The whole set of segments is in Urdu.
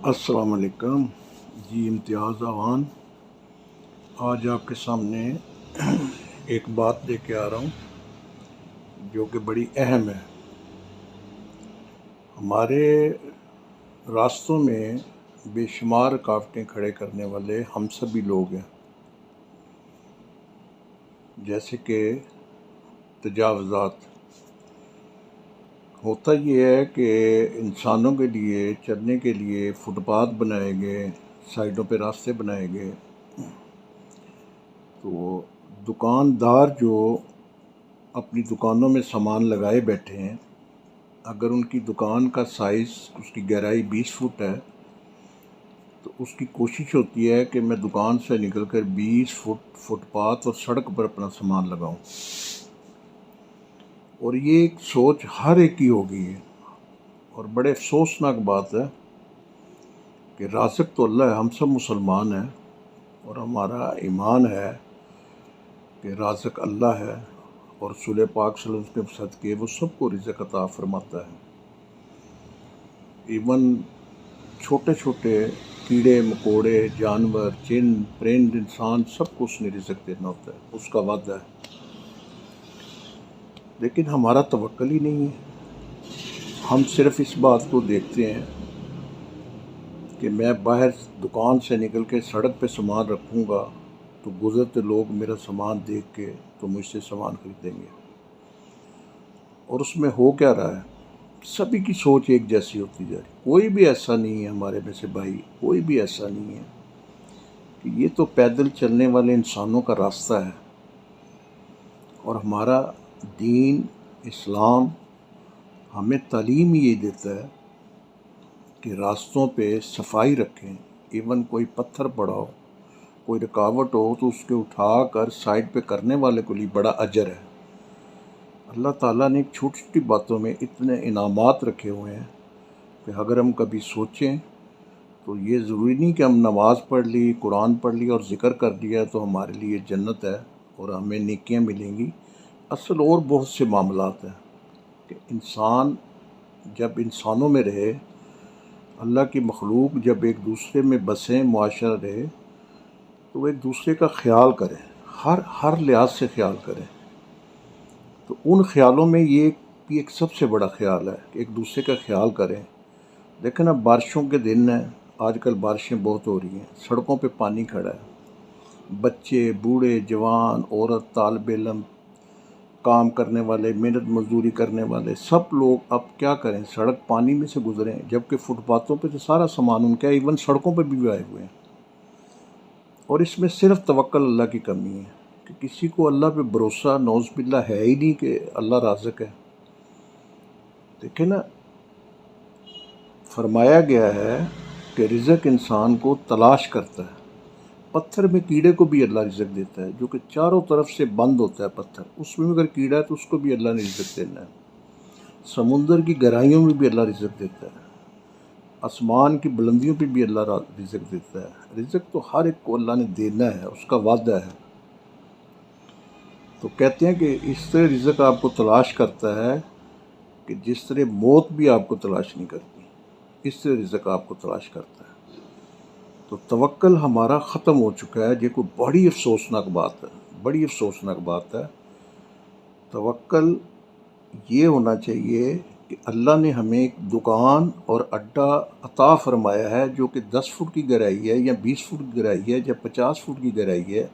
السلام علیکم جی، امتیاز اعوان آج آپ کے سامنے ایک بات لے کے آ رہا ہوں جو کہ بڑی اہم ہے۔ ہمارے راستوں میں بے شمار رکاوٹیں کھڑے کرنے والے ہم سبھی لوگ ہیں، جیسے کہ تجاوزات۔ ہوتا یہ ہے کہ انسانوں کے لیے چلنے کے لیے فٹ پاتھ بنائے گئے، سائڈوں پہ راستے بنائے گئے، تو دکاندار جو اپنی دکانوں میں سامان لگائے بیٹھے ہیں، اگر ان کی دکان کا سائز، اس کی گہرائی 20 فٹ ہے تو اس کی کوشش ہوتی ہے کہ میں دکان سے نکل کر 20 فٹ فٹ پاتھ اور سڑک پر اپنا سامان لگاؤں، اور یہ ایک سوچ ہر ایک کی ہو گئی ہے۔ اور بڑے افسوسناک بات ہے کہ رازق تو اللہ ہے، ہم سب مسلمان ہیں اور ہمارا ایمان ہے کہ رازق اللہ ہے، اور رسول پاک صلی اللہ علیہ وسلم کے صدقے وہ سب کو رزق عطا فرماتا ہے۔ ایون چھوٹے چھوٹے کیڑے مکوڑے، جانور، جن، پرند، انسان، سب کو اس نے رزق دینا ہوتا ہے، اس کا وعدہ ہے، لیکن ہمارا توکل ہی نہیں ہے۔ ہم صرف اس بات کو دیکھتے ہیں کہ میں باہر دکان سے نکل کے سڑک پہ سامان رکھوں گا تو گزرتے لوگ میرا سامان دیکھ کے تو مجھ سے سامان خریدیں گے، اور اس میں ہو کیا رہا ہے؟ سبھی کی سوچ ایک جیسی ہوتی جا رہی۔ کوئی بھی ایسا نہیں ہے ہمارے میں سے بھائی، کوئی بھی ایسا نہیں ہے کہ یہ تو پیدل چلنے والے انسانوں کا راستہ ہے، اور ہمارا دین اسلام ہمیں تعلیم یہ دیتا ہے کہ راستوں پہ صفائی رکھیں۔ ایون کوئی پتھر پڑا ہو، کوئی رکاوٹ ہو تو اس کے اٹھا کر سائڈ پہ کرنے والے کو لیے بڑا اجر ہے۔ اللہ تعالیٰ نے چھوٹی چھوٹی باتوں میں اتنے انعامات رکھے ہوئے ہیں کہ اگر ہم کبھی سوچیں تو یہ ضروری نہیں کہ ہم نماز پڑھ لی، قرآن پڑھ لی اور ذکر کر لیا تو ہمارے لیے جنت ہے اور ہمیں نیکیاں ملیں گی۔ اصل اور بہت سے معاملات ہیں کہ انسان جب انسانوں میں رہے، اللہ کی مخلوق جب ایک دوسرے میں بسیں، معاشرہ رہے، تو وہ ایک دوسرے کا خیال کریں، ہر لحاظ سے خیال کریں۔ تو ان خیالوں میں یہ بھی ایک سب سے بڑا خیال ہے کہ ایک دوسرے کا خیال کریں۔ لیکن اب بارشوں کے دن ہیں، آج کل بارشیں بہت ہو رہی ہیں، سڑکوں پہ پانی کھڑا ہے، بچے، بوڑھے، جوان، عورت، طالب علم، کام کرنے والے، محنت مزدوری کرنے والے، سب لوگ اب کیا کریں؟ سڑک پانی میں سے گزریں، جبکہ فٹ پاتھوں پہ تو سارا سامان ان کا ہے، ایون سڑکوں پہ بھی آئے ہوئے ہیں۔ اور اس میں صرف توکل اللہ کی کمی ہے کہ کسی کو اللہ پہ بھروسہ نعوذ باللہ ہے ہی نہیں کہ اللہ رازق ہے۔ دیکھیں نا، فرمایا گیا ہے کہ رزق انسان کو تلاش کرتا ہے۔ پتھر میں کیڑے کو بھی اللہ رزق دیتا ہے، جو کہ چاروں طرف سے بند ہوتا ہے پتھر، اس میں اگر کیڑا ہے تو اس کو بھی اللہ نے رزق دینا ہے۔ سمندر کی گہرائیوں میں بھی اللہ رزق دیتا ہے، آسمان کی بلندیوں پہ بھی اللہ رزق دیتا ہے۔ رزق تو ہر ایک کو اللہ نے دینا ہے، اس کا وعدہ ہے۔ تو کہتے ہیں کہ اس طرح رزق آپ کو تلاش کرتا ہے کہ جس طرح موت بھی آپ کو تلاش نہیں کرتی، اس طرح رزق آپ کو تلاش کرتا ہے۔ تو توکل ہمارا ختم ہو چکا ہے، یہ کوئی بڑی افسوسناک بات ہے، بڑی افسوسناک بات ہے۔ توکل یہ ہونا چاہیے کہ اللہ نے ہمیں ایک دکان اور اڈا عطا فرمایا ہے جو کہ 10 فٹ کی گہرائی ہے یا 20 فٹ کی گہرائی ہے یا 50 فٹ کی گہرائی ہے،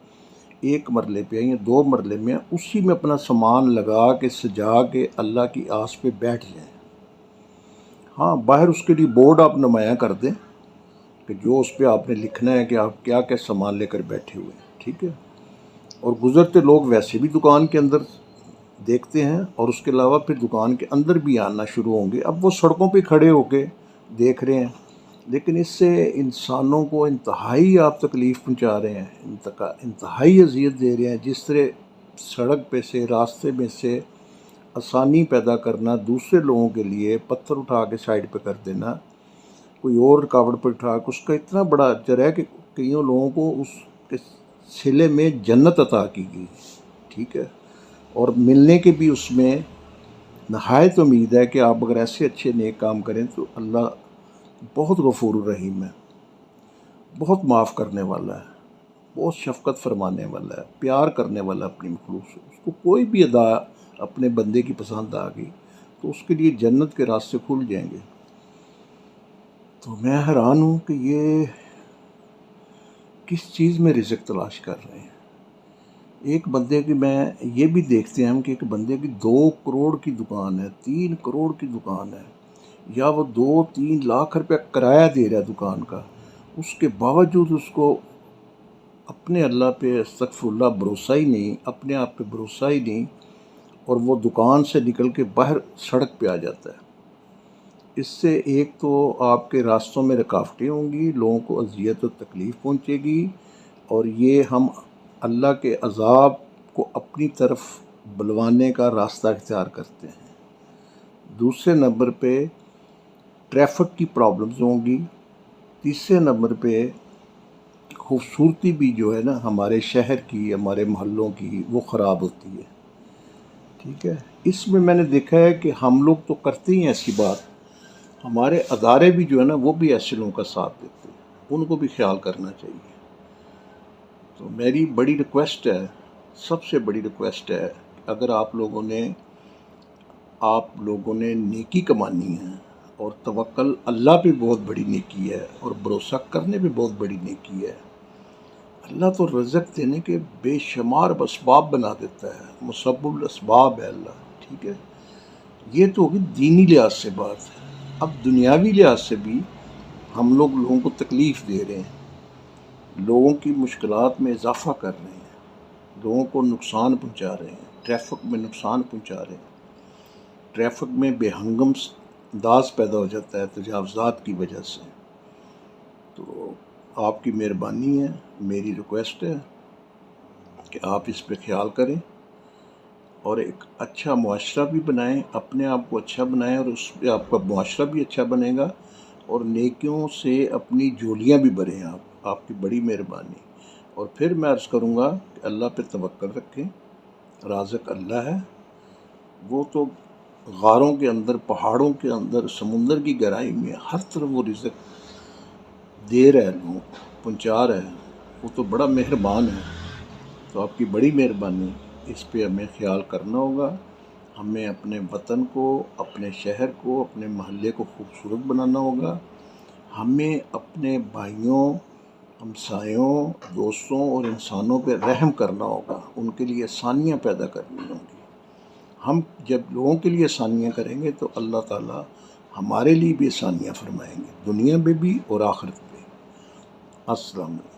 ایک مرلے پہ یا 2 مرلے میں، اسی میں اپنا سامان لگا کے سجا کے اللہ کی آس پہ بیٹھ جائیں۔ ہاں، باہر اس کے لیے بورڈ آپ نمایاں کر دیں کہ جو اس پہ آپ نے لکھنا ہے کہ آپ کیا کیا سامان لے کر بیٹھے ہوئے ہیں، ٹھیک ہے؟ اور گزرتے لوگ ویسے بھی دکان کے اندر دیکھتے ہیں، اور اس کے علاوہ پھر دکان کے اندر بھی آنا شروع ہوں گے۔ اب وہ سڑکوں پہ کھڑے ہو کے دیکھ رہے ہیں، لیکن اس سے انسانوں کو انتہائی آپ تکلیف پہنچا رہے ہیں، انتہائی اذیت دے رہے ہیں۔ جس طرح سڑک پہ سے، راستے میں سے آسانی پیدا کرنا، دوسرے لوگوں کے لیے پتھر اٹھا کے سائڈ پہ کر دینا، کوئی اور رکاوٹ پہ اٹھا کے، اس کا اتنا بڑا اجر ہے کہ کئیوں لوگوں کو اس کے صلے میں جنت عطا کی گئی، ٹھیک ہے؟ اور ملنے کے بھی اس میں نہایت امید ہے کہ آپ اگر ایسے اچھے نیک کام کریں تو اللہ بہت غفور الرحیم ہے، بہت معاف کرنے والا ہے، بہت شفقت فرمانے والا ہے، پیار کرنے والا ہے اپنی مخلوق سے۔ اس کو کوئی بھی ادا اپنے بندے کی پسند آ گئی تو اس کے لیے جنت کے راستے کھل جائیں گے۔ تو میں حیران ہوں کہ یہ کس چیز میں رزق تلاش کر رہے ہیں۔ ایک بندے کی، میں یہ بھی دیکھتے ہیں ہم کہ ایک بندے کی 2 کروڑ کی دکان ہے، 3 کروڑ کی دکان ہے، یا وہ 2-3 لاکھ روپے کرایہ دے رہا ہے دکان کا، اس کے باوجود اس کو اپنے اللہ پہ استغفر اللہ بھروسہ ہی نہیں، اپنے آپ پہ بھروسہ ہی نہیں، اور وہ دکان سے نکل کے باہر سڑک پہ آ جاتا ہے۔ اس سے ایک تو آپ کے راستوں میں رکاوٹیں ہوں گی، لوگوں کو اذیت و تکلیف پہنچے گی، اور یہ ہم اللہ کے عذاب کو اپنی طرف بلوانے کا راستہ اختیار کرتے ہیں۔ دوسرے نمبر پہ ٹریفک کی پرابلمز ہوں گی۔ تیسرے نمبر پہ خوبصورتی بھی جو ہے نا ہمارے شہر کی، ہمارے محلوں کی، وہ خراب ہوتی ہے۔ ٹھیک ہے، اس میں نے دیکھا ہے کہ ہم لوگ تو کرتے ہی ہیں ایسی بات، ہمارے ادارے بھی جو ہے نا وہ بھی ایسے لوگوں کا ساتھ دیتے ہیں، ان کو بھی خیال کرنا چاہیے۔ تو میری بڑی ریکویسٹ ہے، سب سے بڑی ریکویسٹ ہے، اگر آپ لوگوں نے نیکی کمانی ہے، اور توکل اللہ پہ بہت بڑی نیکی ہے، اور بھروسہ کرنے پہ بہت بڑی نیکی ہے۔ اللہ تو رزق دینے کے بے شمار اسباب بنا دیتا ہے، مسبب الاسباب ہے اللہ۔ ٹھیک ہے، یہ تو ہوگی دینی لحاظ سے بات ہے۔ اب دنیاوی لحاظ سے بھی ہم لوگوں کو تکلیف دے رہے ہیں، لوگوں کی مشکلات میں اضافہ کر رہے ہیں، لوگوں کو نقصان پہنچا رہے ہیں، ٹریفک میں نقصان پہنچا رہے ہیں، ٹریفک میں بے ہنگم انداز پیدا ہو جاتا ہے تجاوزات کی وجہ سے۔ تو آپ کی مہربانی ہے، میری ریکویسٹ ہے کہ آپ اس پہ خیال کریں، اور ایک اچھا معاشرہ بھی بنائیں، اپنے آپ کو اچھا بنائیں، اور اس پہ آپ کا معاشرہ بھی اچھا بنے گا، اور نیکیوں سے اپنی جولیاں بھی بھریں آپ کی بڑی مہربانی۔ اور پھر میں عرض کروں گا کہ اللہ پہ توکل رکھیں، رازق اللہ ہے، وہ تو غاروں کے اندر، پہاڑوں کے اندر، سمندر کی گہرائی میں ہر طرف وہ رزق دے رہا ہے، لوگوں کو پہنچا رہا ہے، وہ تو بڑا مہربان ہے۔ تو آپ کی بڑی مہربانی، اس پہ ہمیں خیال کرنا ہوگا، ہمیں اپنے وطن کو، اپنے شہر کو، اپنے محلے کو خوبصورت بنانا ہوگا، ہمیں اپنے بھائیوں، ہمسایوں، دوستوں اور انسانوں پہ رحم کرنا ہوگا، ان کے لیے آسانیاں پیدا کرنی ہوں گی۔ ہم جب لوگوں کے لیے آسانیاں کریں گے تو اللہ تعالیٰ ہمارے لیے بھی آسانیاں فرمائیں گے، دنیا میں بھی اور آخرت میں۔ السلام علیکم۔